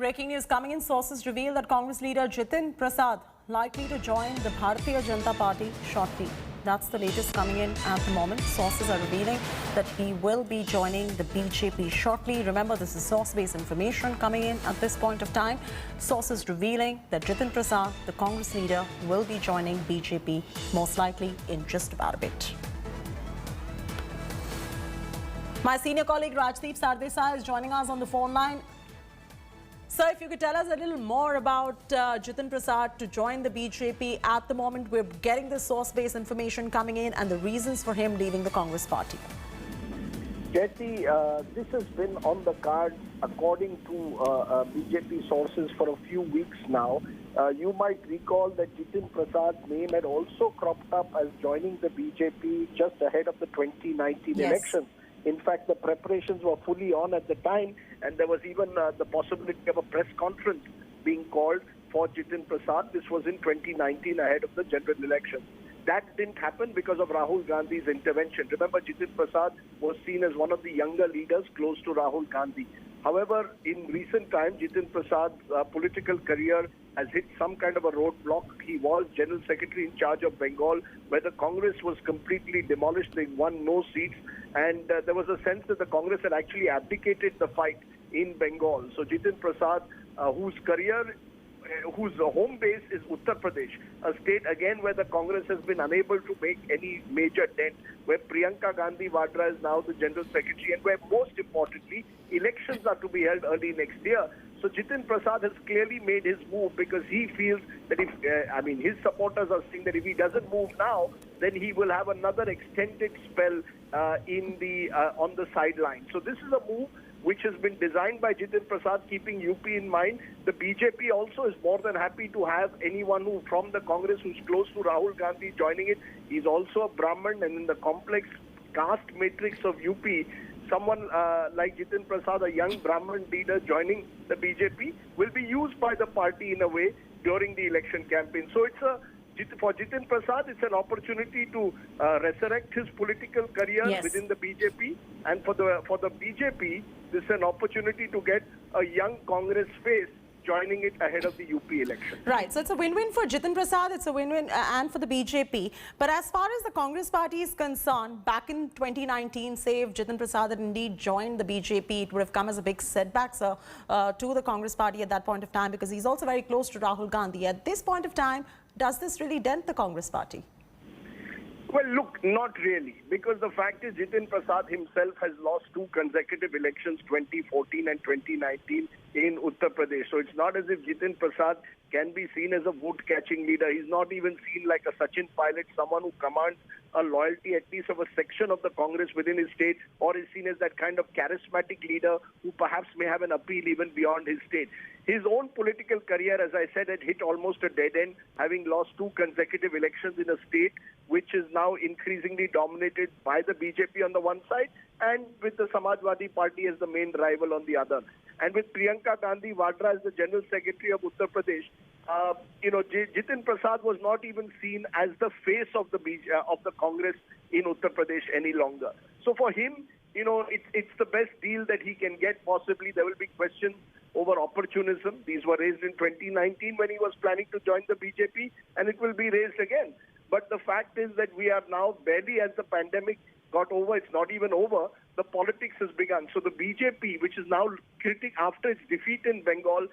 breaking news coming in. Sources reveal that Congress leader Jitin Prasad likely to join the Bharatiya Janata Party shortly. That's the latest coming in at the moment. Sources are revealing that he will be joining the BJP shortly. Remember, this is source-based information coming in at this point of time. Sources revealing that Jitin Prasad, the Congress leader, will be joining BJP most likely in just about a bit. My senior colleague Rajdeep Sardesai is joining us on the phone line. Sir, if you could tell us a little more about Jitin Prasad to join the BJP. At the moment, we're getting the source-based information coming in and the reasons for him leaving the Congress party. Jyoti, this has been on the cards according to BJP sources for a few weeks now. You might recall that Jitin Prasad's name had also cropped up as joining the BJP just ahead of the 2019 elections. In fact, the preparations were fully on at the time, and there was even the possibility of a press conference being called for Jitin Prasad. This was in 2019 ahead of the general election. That didn't happen because of Rahul Gandhi's intervention. Remember, Jitin Prasad was seen as one of the younger leaders close to Rahul Gandhi. However, in recent times, Jitin Prasad's political career has hit some kind of a roadblock. He was General Secretary in charge of Bengal, where the Congress was completely demolished. They won no seats. And there was a sense that the Congress had actually abdicated the fight in Bengal. So Jitin Prasad, whose home base is Uttar Pradesh, a state again where the Congress has been unable to make any major dent, where Priyanka Gandhi Vadra is now the General Secretary, and where most importantly, elections are to be held early next year. So Jitin Prasad has clearly made his move because he feels that if, his supporters are saying that if he doesn't move now, then he will have another extended spell on the sideline. So this is a move which has been designed by Jitin Prasad, keeping UP in mind. The BJP also is more than happy to have anyone from the Congress who's close to Rahul Gandhi joining it. He's also a Brahmin, and in the complex caste matrix of UP, someone like Jitin Prasad, a young Brahmin leader joining the BJP, will be used by the party in a way during the election campaign. So for Jitin Prasad, it's an opportunity to resurrect his political career within the BJP, and for the BJP, this is an opportunity to get a young Congress face joining it ahead of the UP election. Right. So it's a win-win for Jitin Prasad, it's a win-win and for the BJP. But as far as the Congress party is concerned, back in 2019, say if Jitin Prasad had indeed joined the BJP, it would have come as a big setback, sir, to the Congress party at that point of time, because he's also very close to Rahul Gandhi. At this point of time, does this really dent the Congress party? Well, look, not really, because the fact is Jitin Prasad himself has lost 2 consecutive elections, 2014 and 2019 in Uttar Pradesh. So it's not as if Jitin Prasad can be seen as a vote-catching leader. He's not even seen like a Sachin Pilot, someone who commands a loyalty at least of a section of the Congress within his state, or is seen as that kind of charismatic leader who perhaps may have an appeal even beyond his state. His own political career, as I said, had hit almost a dead end, having lost 2 consecutive elections in a state which is now increasingly dominated by the BJP on the one side and with the Samajwadi Party as the main rival on the other. And with Priyanka Gandhi Vadra as the General Secretary of Uttar Pradesh, Jitin Prasad was not even seen as the face of the Congress in Uttar Pradesh any longer. So for him, it's the best deal that he can get possibly. There will be questions over opportunism. These were raised in 2019 when he was planning to join the BJP, and it will be raised again. But the fact is that we are now barely, as the pandemic got over, it's not even over, the politics has begun. So the BJP, which is now after its defeat in Bengal,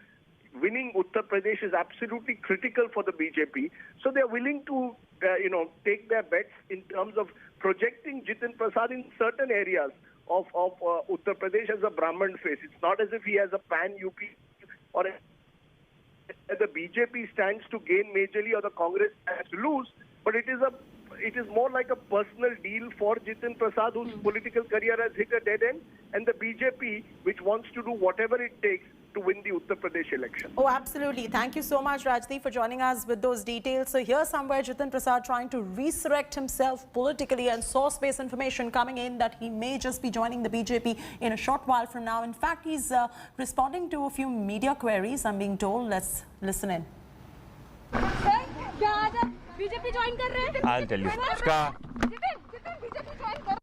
winning Uttar Pradesh is absolutely critical for the BJP. So they're willing to, take their bets in terms of projecting Jitin Prasad in certain areas of Uttar Pradesh as a Brahmin face. It's not as if he has a pan-UP or the BJP stands to gain majorly or the Congress stands to lose, but it is more like a personal deal for Jitin Prasad, whose political career has hit a dead end, and the BJP, which wants to do whatever it takes to win the Uttar Pradesh election. Oh, absolutely. Thank you so much, Rajdeep, for joining us with those details. So here's somewhere Jitin Prasad trying to resurrect himself politically, and source-based information coming in that he may just be joining the BJP in a short while from now. In fact, he's responding to a few media queries, I'm being told. Let's listen in. BJP join कर रहे हैं। I'll tell you. Jitin BJP join कर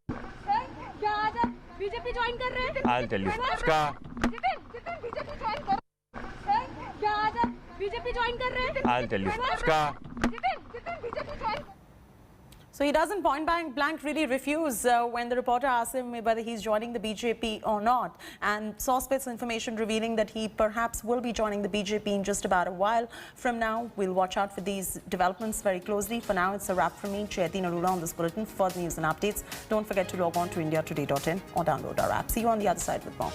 sir क्या आज BJP join कर रहे हैं। I'll tell you. Jitin BJP join कर बीजेपी ज्वाइन कर रहे हैं? I'll tell you. उसका Jitin BJP join So he doesn't point blank really refuse when the reporter asks him whether he's joining the BJP or not. And source bits information revealing that he perhaps will be joining the BJP in just about a while from now. We'll watch out for these developments very closely. For now, it's a wrap from me, Chaiti Narula, on this bulletin. For further news and updates, don't forget to log on to indiatoday.in or download our app. See you on the other side with more.